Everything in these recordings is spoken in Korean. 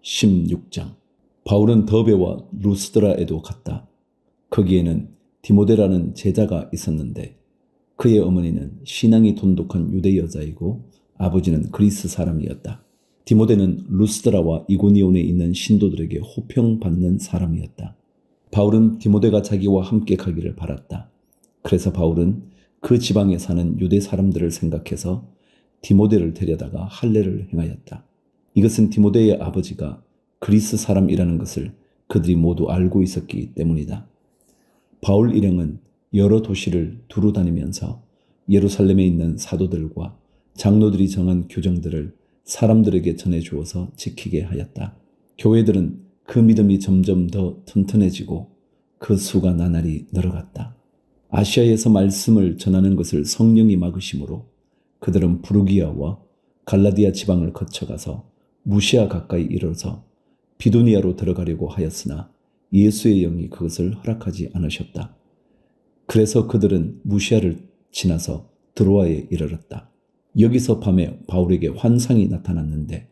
16장. 바울은 더베와 루스드라에도 갔다. 거기에는 디모데라는 제자가 있었는데 그의 어머니는 신앙이 돈독한 유대 여자이고 아버지는 그리스 사람이었다. 디모데는 루스드라와 이고니온에 있는 신도들에게 호평받는 사람이었다. 바울은 디모데가 자기와 함께 가기를 바랐다. 그래서 바울은 그 지방에 사는 유대 사람들을 생각해서 디모데를 데려다가 할례를 행하였다. 이것은 디모데의 아버지가 그리스 사람이라는 것을 그들이 모두 알고 있었기 때문이다. 바울 일행은 여러 도시를 두루 다니면서 예루살렘에 있는 사도들과 장로들이 정한 규정들을 사람들에게 전해주어서 지키게 하였다. 교회들은 그 믿음이 점점 더 튼튼해지고 그 수가 나날이 늘어갔다. 아시아에서 말씀을 전하는 것을 성령이 막으심으로 그들은 부르기아와 갈라디아 지방을 거쳐가서 무시아 가까이 이르러서 비두니아로 들어가려고 하였으나 예수의 영이 그것을 허락하지 않으셨다. 그래서 그들은 무시아를 지나서 드로아에 이르렀다. 여기서 밤에 바울에게 환상이 나타났는데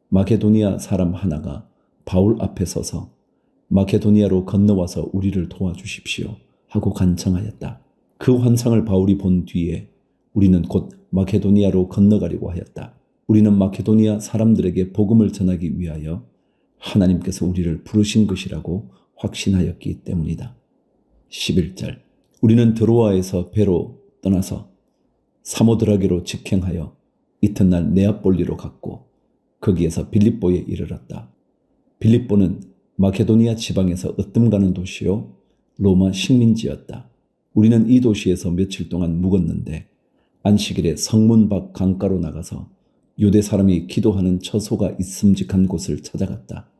마케도니아 사람 하나가 바울 앞에 서서 마케도니아로 건너와서 우리를 도와주십시오 하고 간청하였다. 그 환상을 바울이 본 뒤에 우리는 곧 마케도니아로 건너가려고 하였다. 우리는 마케도니아 사람들에게 복음을 전하기 위하여 하나님께서 우리를 부르신 것이라고 확신하였기 때문이다. 11절. 우리는 드로아에서 배로 떠나서 사모드라게로 직행하여 이튿날 네아폴리로 갔고 거기에서 빌립보에 이르렀다. 빌립보는 마케도니아 지방에서 으뜸가는 도시요 로마 식민지였다. 우리는 이 도시에서 며칠 동안 묵었는데 안식일에 성문 밖 강가로 나가서 유대 사람이 기도하는 처소가 있음직한 곳을 찾아갔다.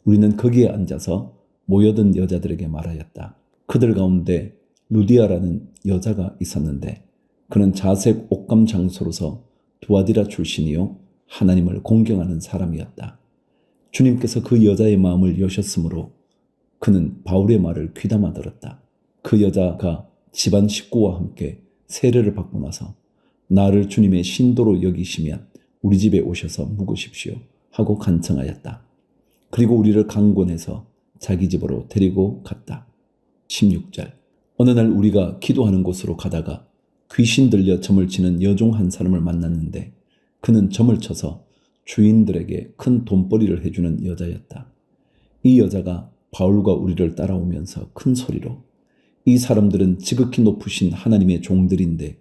우리는 거기에 앉아서 모여든 여자들에게 말하였다. 그들 가운데 루디아라는 여자가 있었는데 그는 자색 옥감 장소로서 두아디라 출신이요 하나님을 공경하는 사람이었다. 주님께서 그 여자의 마음을 여셨으므로 그는 바울의 말을 귀담아 들었다. 그 여자가 집안 식구와 함께 세례를 받고 나서 나를 주님의 신도로 여기시면 우리 집에 오셔서 묵으십시오 하고 간청하였다. 그리고 우리를 강권해서 자기 집으로 데리고 갔다. 16절. 어느 날 우리가 기도하는 곳으로 가다가 귀신 들려 점을 치는 여종 한 사람을 만났는데 그는 점을 쳐서 주인들에게 큰 돈벌이를 해주는 여자였다. 이 여자가 바울과 우리를 따라오면서 큰 소리로 이 사람들은 지극히 높으신 하나님의 종들인데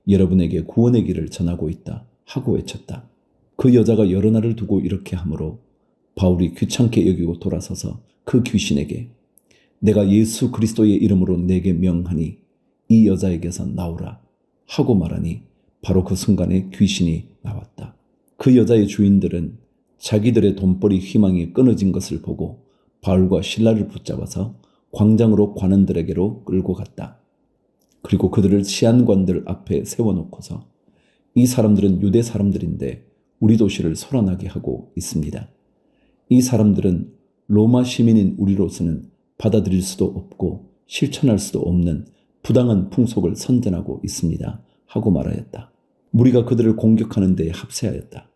여러분에게 구원의 길을 전하고 있다 하고 외쳤다. 그 여자가 여러 날을 두고 이렇게 하므로 바울이 귀찮게 여기고 돌아서서 그 귀신에게 내가 예수 그리스도의 이름으로 내게 명하니 이 여자에게서 나오라 하고 말하니 바로 그 순간에 귀신이 나왔다. 그 여자의 주인들은 자기들의 돈벌이 희망이 끊어진 것을 보고 바울과 실라를 붙잡아서 광장으로 관원들에게로 끌고 갔다. 그리고 그들을 치안관들 앞에 세워놓고서 이 사람들은 유대 사람들인데 우리 도시를 소란하게 하고 있습니다. 이 사람들은 로마 시민인 우리로서는 받아들일 수도 없고 실천할 수도 없는 부당한 풍속을 선전하고 있습니다 하고 말하였다. 무리가 그들을 공격하는 데에 합세하였다.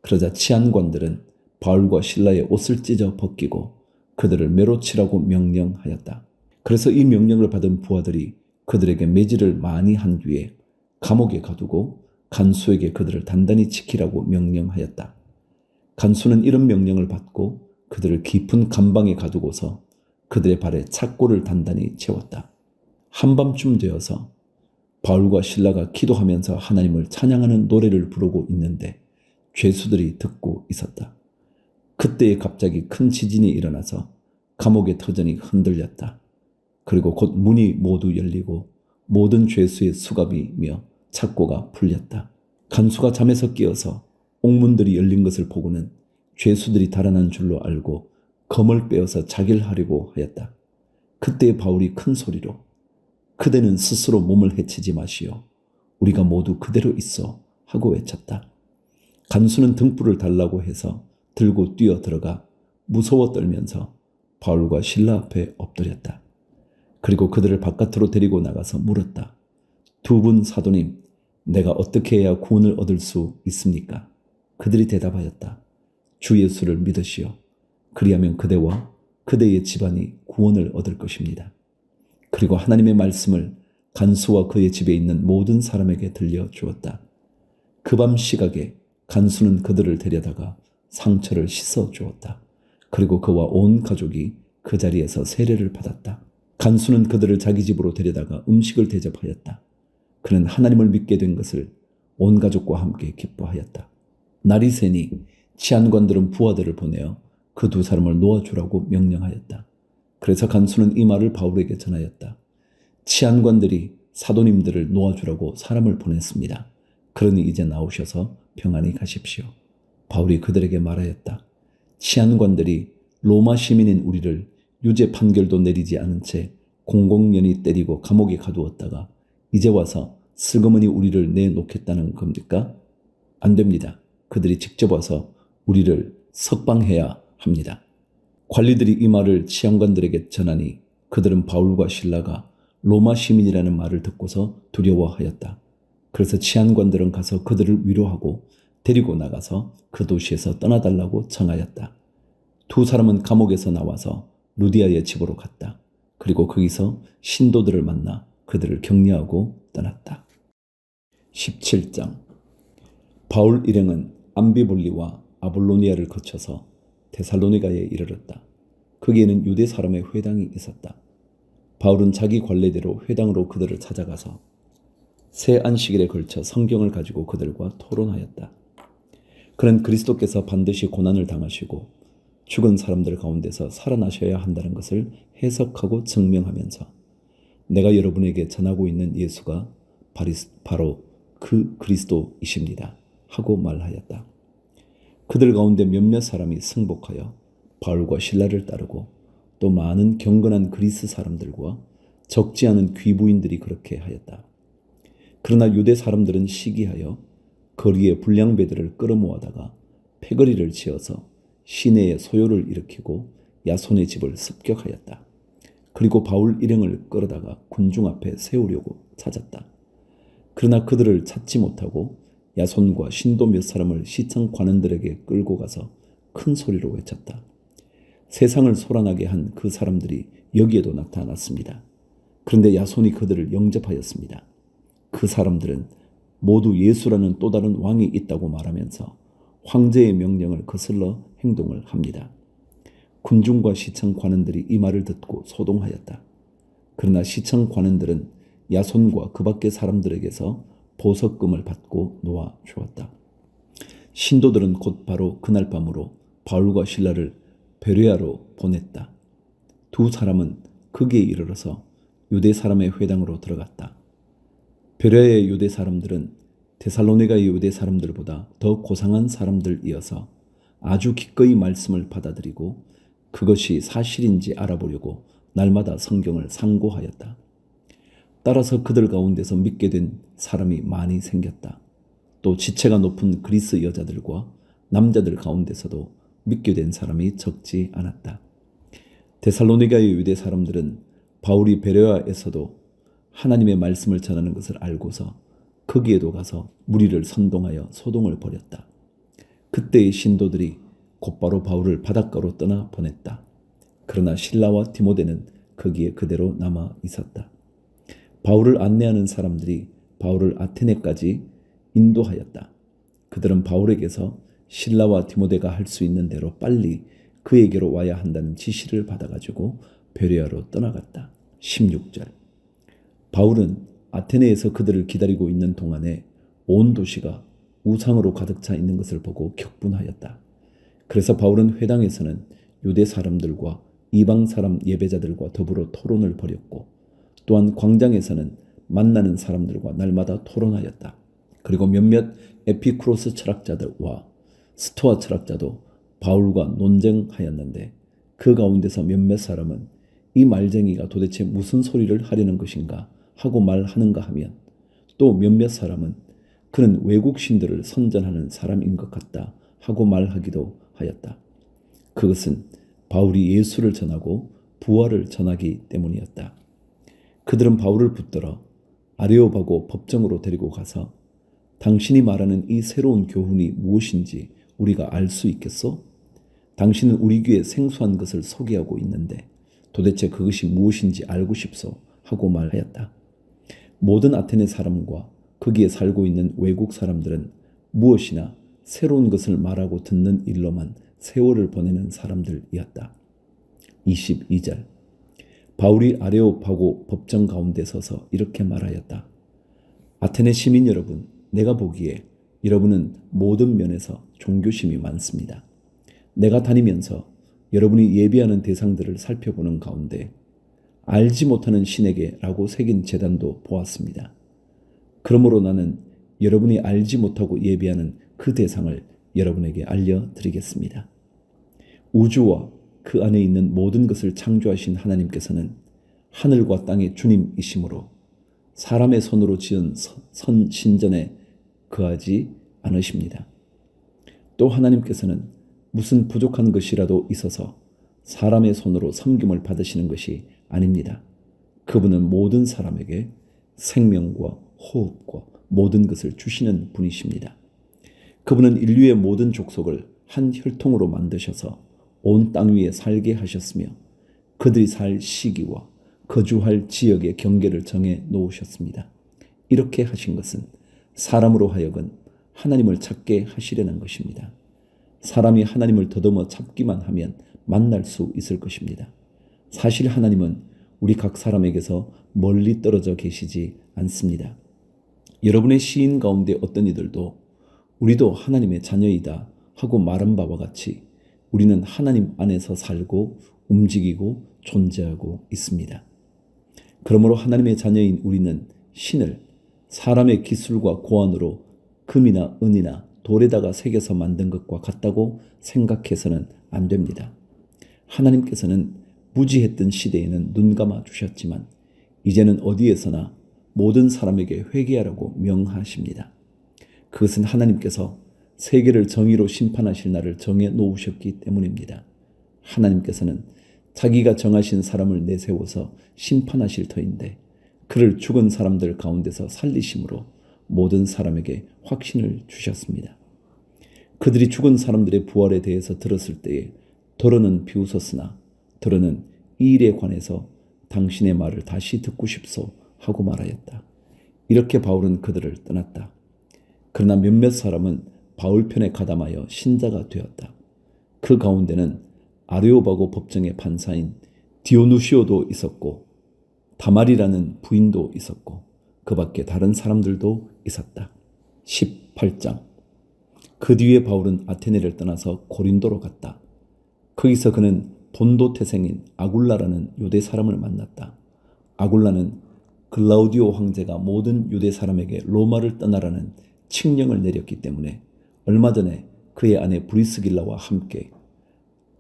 그러자 치안관들은 바울과 실라의 옷을 찢어 벗기고 그들을 매로 치라고 명령하였다. 그래서 이 명령을 받은 부하들이 그들에게 매질을 많이 한 뒤에 감옥에 가두고 간수에게 그들을 단단히 지키라고 명령하였다. 간수는 이런 명령을 받고 그들을 깊은 감방에 가두고서 그들의 발에 착고를 단단히 채웠다. 한밤쯤 되어서 바울과 실라가 기도하면서 하나님을 찬양하는 노래를 부르고 있는데 죄수들이 듣고 있었다. 그때에 갑자기 큰 지진이 일어나서 감옥의 터전이 흔들렸다. 그리고 곧 문이 모두 열리고 모든 죄수의 수갑이며 착고가 풀렸다. 간수가 잠에서 깨어서 옥문들이 열린 것을 보고는 죄수들이 달아난 줄로 알고 검을 빼어서 자기를 하려고 하였다. 그때 바울이 큰 소리로 그대는 스스로 몸을 해치지 마시오. 우리가 모두 그대로 있어 하고 외쳤다. 간수는 등불을 달라고 해서 들고 뛰어 들어가 무서워 떨면서 바울과 실라 앞에 엎드렸다. 그리고 그들을 바깥으로 데리고 나가서 물었다. 두 분 사도님, 내가 어떻게 해야 구원을 얻을 수 있습니까? 그들이 대답하였다. 주 예수를 믿으시오. 그리하면 그대와 그대의 집안이 구원을 얻을 것입니다. 그리고 하나님의 말씀을 간수와 그의 집에 있는 모든 사람에게 들려주었다. 그 밤 시각에 간수는 그들을 데려다가 상처를 씻어 주었다. 그리고 그와 온 가족이 그 자리에서 세례를 받았다. 간수는 그들을 자기 집으로 데려다가 음식을 대접하였다. 그는 하나님을 믿게 된 것을 온 가족과 함께 기뻐하였다. 날이 새니 치안관들은 부하들을 보내어 그 두 사람을 놓아주라고 명령하였다. 그래서 간수는 이 말을 바울에게 전하였다. 치안관들이 사도님들을 놓아주라고 사람을 보냈습니다. 그러니 이제 나오셔서 평안히 가십시오. 바울이 그들에게 말하였다. 치안관들이 로마 시민인 우리를 유죄 판결도 내리지 않은 채 공공연히 때리고 감옥에 가두었다가 이제 와서 슬그머니 우리를 내놓겠다는 겁니까? 안 됩니다. 그들이 직접 와서 우리를 석방해야 합니다. 관리들이 이 말을 치안관들에게 전하니 그들은 바울과 실라가 로마 시민이라는 말을 듣고서 두려워하였다. 그래서 치안관들은 가서 그들을 위로하고 데리고 나가서 그 도시에서 떠나달라고 청하였다. 두 사람은 감옥에서 나와서 루디아의 집으로 갔다. 그리고 거기서 신도들을 만나 그들을 격려하고 떠났다. 17장. 바울 일행은 암비볼리와 아볼로니아를 거쳐서 데살로니가에 이르렀다. 거기에는 유대 사람의 회당이 있었다. 바울은 자기 관례대로 회당으로 그들을 찾아가서 새 안식일에 걸쳐 성경을 가지고 그들과 토론하였다. 그는 그리스도께서 반드시 고난을 당하시고 죽은 사람들 가운데서 살아나셔야 한다는 것을 해석하고 증명하면서 내가 여러분에게 전하고 있는 예수가 바로 그 그리스도이십니다 하고 말하였다. 그들 가운데 몇몇 사람이 승복하여 바울과 실라를 따르고 또 많은 경건한 그리스 사람들과 적지 않은 귀부인들이 그렇게 하였다. 그러나 유대 사람들은 시기하여 거리에 불량배들을 끌어모아다가 패거리를 지어서 시내에 소요를 일으키고 야손의 집을 습격하였다. 그리고 바울 일행을 끌어다가 군중 앞에 세우려고 찾았다. 그러나 그들을 찾지 못하고 야손과 신도 몇 사람을 시청 관원들에게 끌고 가서 큰 소리로 외쳤다. 세상을 소란하게 한 그 사람들이 여기에도 나타났습니다. 그런데 야손이 그들을 영접하였습니다. 그 사람들은 모두 예수라는 또 다른 왕이 있다고 말하면서 황제의 명령을 거슬러 행동을 합니다. 군중과 시청 관원들이 이 말을 듣고 소동하였다. 그러나 시청 관원들은 야손과 그 밖의 사람들에게서 보석금을 받고 놓아 주었다. 신도들은 곧바로 그날 밤으로 바울과 실라를 베레아로 보냈다. 두 사람은 거기에 이르러서 유대 사람의 회당으로 들어갔다. 베레아의 유대 사람들은 데살로니가의 유대 사람들보다 더 고상한 사람들이어서 아주 기꺼이 말씀을 받아들이고 그것이 사실인지 알아보려고 날마다 성경을 상고하였다. 따라서 그들 가운데서 믿게 된 사람이 많이 생겼다. 또 지체가 높은 그리스 여자들과 남자들 가운데서도 믿게 된 사람이 적지 않았다. 데살로니가의 유대 사람들은 바울이 베레아에서도 하나님의 말씀을 전하는 것을 알고서 거기에도 가서 무리를 선동하여 소동을 벌였다. 그때의 신도들이 곧바로 바울을 바닷가로 떠나 보냈다. 그러나 실라와 디모데는 거기에 그대로 남아 있었다. 바울을 안내하는 사람들이 바울을 아테네까지 인도하였다. 그들은 바울에게서 실라와 디모데가 할 수 있는 대로 빨리 그에게로 와야 한다는 지시를 받아가지고 베레아로 떠나갔다. 16절. 바울은 아테네에서 그들을 기다리고 있는 동안에 온 도시가 우상으로 가득 차 있는 것을 보고 격분하였다. 그래서 바울은 회당에서는 유대 사람들과 이방 사람 예배자들과 더불어 토론을 벌였고 또한 광장에서는 만나는 사람들과 날마다 토론하였다. 그리고 몇몇 에피쿠로스 철학자들과 스토아 철학자도 바울과 논쟁하였는데 그 가운데서 몇몇 사람은 이 말쟁이가 도대체 무슨 소리를 하려는 것인가 하고 말하는가 하면 또 몇몇 사람은 그는 외국 신들을 선전하는 사람인 것 같다 하고 말하기도 하였다. 그것은 바울이 예수를 전하고 부활을 전하기 때문이었다. 그들은 바울을 붙들어 아레오바고 법정으로 데리고 가서 당신이 말하는 이 새로운 교훈이 무엇인지 우리가 알 수 있겠소? 당신은 우리 귀에 생소한 것을 소개하고 있는데 도대체 그것이 무엇인지 알고 싶소 하고 말하였다. 모든 아테네 사람과 거기에 살고 있는 외국 사람들은 무엇이나 새로운 것을 말하고 듣는 일로만 세월을 보내는 사람들이었다. 22절. 바울이 아레오파고 법정 가운데 서서 이렇게 말하였다. 아테네 시민 여러분, 내가 보기에 여러분은 모든 면에서 종교심이 많습니다. 내가 다니면서 여러분이 예배하는 대상들을 살펴보는 가운데 알지 못하는 신에게 라고 새긴 제단도 보았습니다. 그러므로 나는 여러분이 알지 못하고 예배하는 그 대상을 여러분에게 알려드리겠습니다. 우주와 그 안에 있는 모든 것을 창조하신 하나님께서는 하늘과 땅의 주님이시므로 사람의 손으로 지은 선 신전에 거하지 않으십니다. 또 하나님께서는 무슨 부족한 것이라도 있어서 사람의 손으로 섬김을 받으시는 것이 아닙니다. 그분은 모든 사람에게 생명과 호흡과 모든 것을 주시는 분이십니다. 그분은 인류의 모든 족속을 한 혈통으로 만드셔서 온 땅 위에 살게 하셨으며 그들이 살 시기와 거주할 지역의 경계를 정해 놓으셨습니다. 이렇게 하신 것은 사람으로 하여금 하나님을 찾게 하시려는 것입니다. 사람이 하나님을 더듬어 찾기만 하면 만날 수 있을 것입니다. 사실 하나님은 우리 각 사람에게서 멀리 떨어져 계시지 않습니다. 여러분의 시인 가운데 어떤 이들도 우리도 하나님의 자녀이다 하고 말한 바와 같이 우리는 하나님 안에서 살고 움직이고 존재하고 있습니다. 그러므로 하나님의 자녀인 우리는 신을 사람의 기술과 고안으로 금이나 은이나 돌에다가 새겨서 만든 것과 같다고 생각해서는 안 됩니다. 하나님께서는 무지했던 시대에는 눈 감아 주셨지만 이제는 어디에서나 모든 사람에게 회개하라고 명하십니다. 그것은 하나님께서 세계를 정의로 심판하실 날을 정해 놓으셨기 때문입니다. 하나님께서는 자기가 정하신 사람을 내세워서 심판하실 터인데 그를 죽은 사람들 가운데서 살리심으로 모든 사람에게 확신을 주셨습니다. 그들이 죽은 사람들의 부활에 대해서 들었을 때에 더러는 비웃었으나 더러는 이 일에 관해서 당신의 말을 다시 듣고 싶소 하고 말하였다. 이렇게 바울은 그들을 떠났다. 그러나 몇몇 사람은 바울 편에 가담하여 신자가 되었다. 그 가운데는 아레오바고 법정의 판사인 디오누시오도 있었고 다말이라는 부인도 있었고 그 밖에 다른 사람들도 있었다. 18장. 그 뒤에 바울은 아테네를 떠나서 고린도로 갔다. 거기서 그는 본도 태생인 아굴라라는 유대 사람을 만났다. 아굴라는 글라우디오 황제가 모든 유대 사람에게 로마를 떠나라는 칙령을 내렸기 때문에 얼마 전에 그의 아내 브리스길라와 함께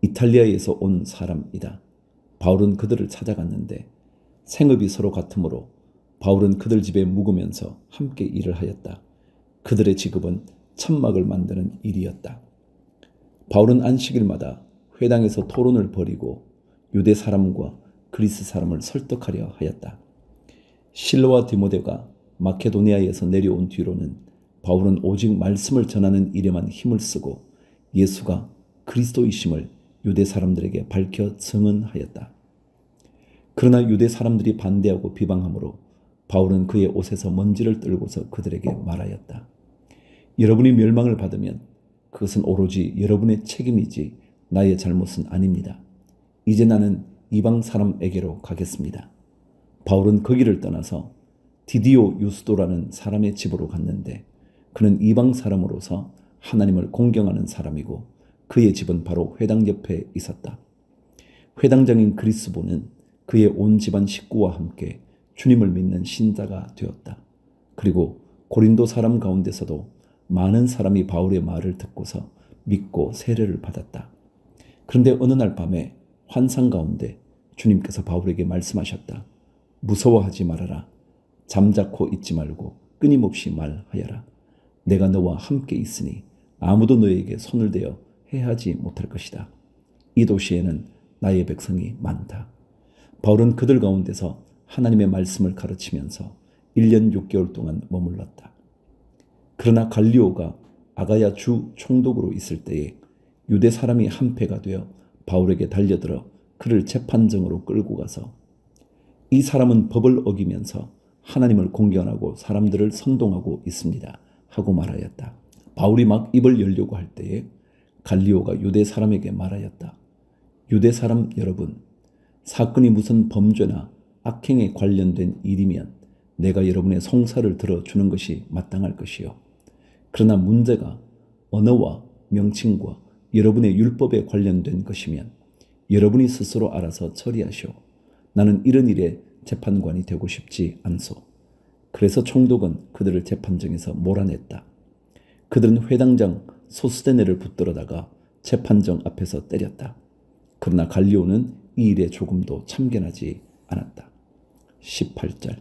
이탈리아에서 온 사람이다. 바울은 그들을 찾아갔는데 생업이 서로 같으므로 바울은 그들 집에 묵으면서 함께 일을 하였다. 그들의 직업은 천막을 만드는 일이었다. 바울은 안식일마다 회당에서 토론을 벌이고 유대 사람과 그리스 사람을 설득하려 하였다. 실로와 디모데가 마케도니아에서 내려온 뒤로는 바울은 오직 말씀을 전하는 일에만 힘을 쓰고 예수가 그리스도이심을 유대 사람들에게 밝혀 증언하였다. 그러나 유대 사람들이 반대하고 비방하므로 바울은 그의 옷에서 먼지를 떨고서 그들에게 말하였다. 여러분이 멸망을 받으면 그것은 오로지 여러분의 책임이지 나의 잘못은 아닙니다. 이제 나는 이방 사람에게로 가겠습니다. 바울은 거기를 떠나서 디디오 유스도라는 사람의 집으로 갔는데 그는 이방 사람으로서 하나님을 공경하는 사람이고 그의 집은 바로 회당 옆에 있었다. 회당장인 그리스보는 그의 온 집안 식구와 함께 주님을 믿는 신자가 되었다. 그리고 고린도 사람 가운데서도 많은 사람이 바울의 말을 듣고서 믿고 세례를 받았다. 그런데 어느 날 밤에 환상 가운데 주님께서 바울에게 말씀하셨다. 무서워하지 말아라. 잠자코 있지 말고 끊임없이 말하여라. 내가 너와 함께 있으니 아무도 너에게 손을 대어 해하지 못할 것이다. 이 도시에는 나의 백성이 많다. 바울은 그들 가운데서 하나님의 말씀을 가르치면서 1년 6개월 동안 머물렀다. 그러나 갈리오가 아가야 주 총독으로 있을 때에 유대 사람이 한패가 되어 바울에게 달려들어 그를 재판정으로 끌고 가서 이 사람은 법을 어기면서 하나님을 공경하고 사람들을 선동하고 있습니다 하고 말하였다. 바울이 막 입을 열려고 할 때에 갈리오가 유대 사람에게 말하였다. 유대 사람 여러분, 사건이 무슨 범죄나 악행에 관련된 일이면 내가 여러분의 송사를 들어주는 것이 마땅할 것이요. 그러나 문제가 언어와 명칭과 여러분의 율법에 관련된 것이면 여러분이 스스로 알아서 처리하시오. 나는 이런 일에 재판관이 되고 싶지 않소. 그래서 총독은 그들을 재판정에서 몰아냈다. 그들은 회당장 소스데네를 붙들어다가 재판정 앞에서 때렸다. 그러나 갈리오는 이 일에 조금도 참견하지 않았다. 18절.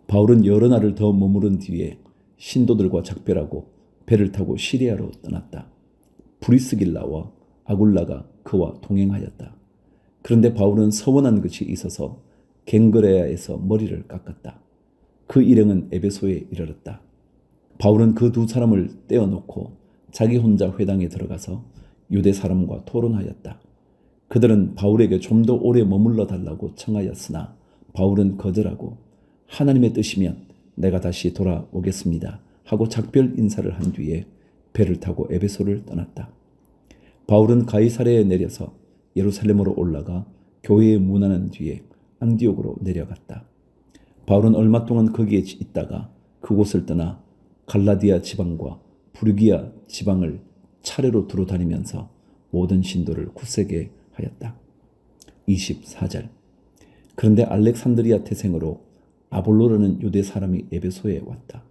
바울은 여러 날을 더 머무른 뒤에 신도들과 작별하고 배를 타고 시리아로 떠났다. 브리스길라와 아굴라가 그와 동행하였다. 그런데 바울은 서원한 것이 있어서 갱그레아에서 머리를 깎았다. 그 일행은 에베소에 이르렀다. 바울은 그 두 사람을 떼어놓고 자기 혼자 회당에 들어가서 유대 사람과 토론하였다. 그들은 바울에게 좀 더 오래 머물러 달라고 청하였으나 바울은 거절하고 하나님의 뜻이면 내가 다시 돌아오겠습니다 하고 작별 인사를 한 뒤에 배를 타고 에베소를 떠났다. 바울은 가이사랴에 내려서 예루살렘으로 올라가 교회에 문안한 뒤에 안디옥으로 내려갔다. 바울은 얼마 동안 거기에 있다가 그곳을 떠나 갈라디아 지방과 부르기아 지방을 차례로 두루 다니면서 모든 신도를 굳세게 하였다. 24절. 그런데 알렉산드리아 태생으로 아볼로라는 유대 사람이 에베소에 왔다.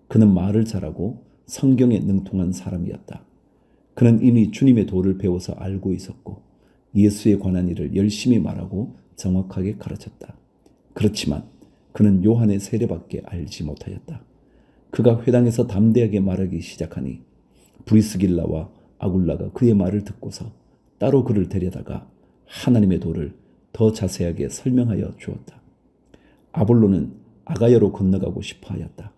그는 말을 잘하고 성경에 능통한 사람이었다. 그는 이미 주님의 도를 배워서 알고 있었고 예수에 관한 일을 열심히 말하고 정확하게 가르쳤다. 그렇지만 그는 요한의 세례밖에 알지 못하였다. 그가 회당에서 담대하게 말하기 시작하니 브리스길라와 아굴라가 그의 말을 듣고서 따로 그를 데려다가 하나님의 도를 더 자세하게 설명하여 주었다. 아볼로는 아가야로 건너가고 싶어 하였다.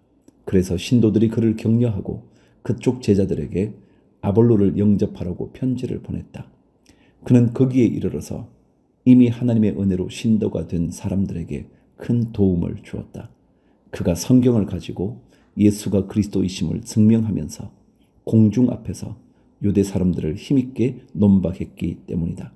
그래서 신도들이 그를 격려하고 그쪽 제자들에게 아볼로를 영접하라고 편지를 보냈다. 그는 거기에 이르러서 이미 하나님의 은혜로 신도가 된 사람들에게 큰 도움을 주었다. 그가 성경을 가지고 예수가 그리스도이심을 증명하면서 공중 앞에서 유대 사람들을 힘있게 논박했기 때문이다.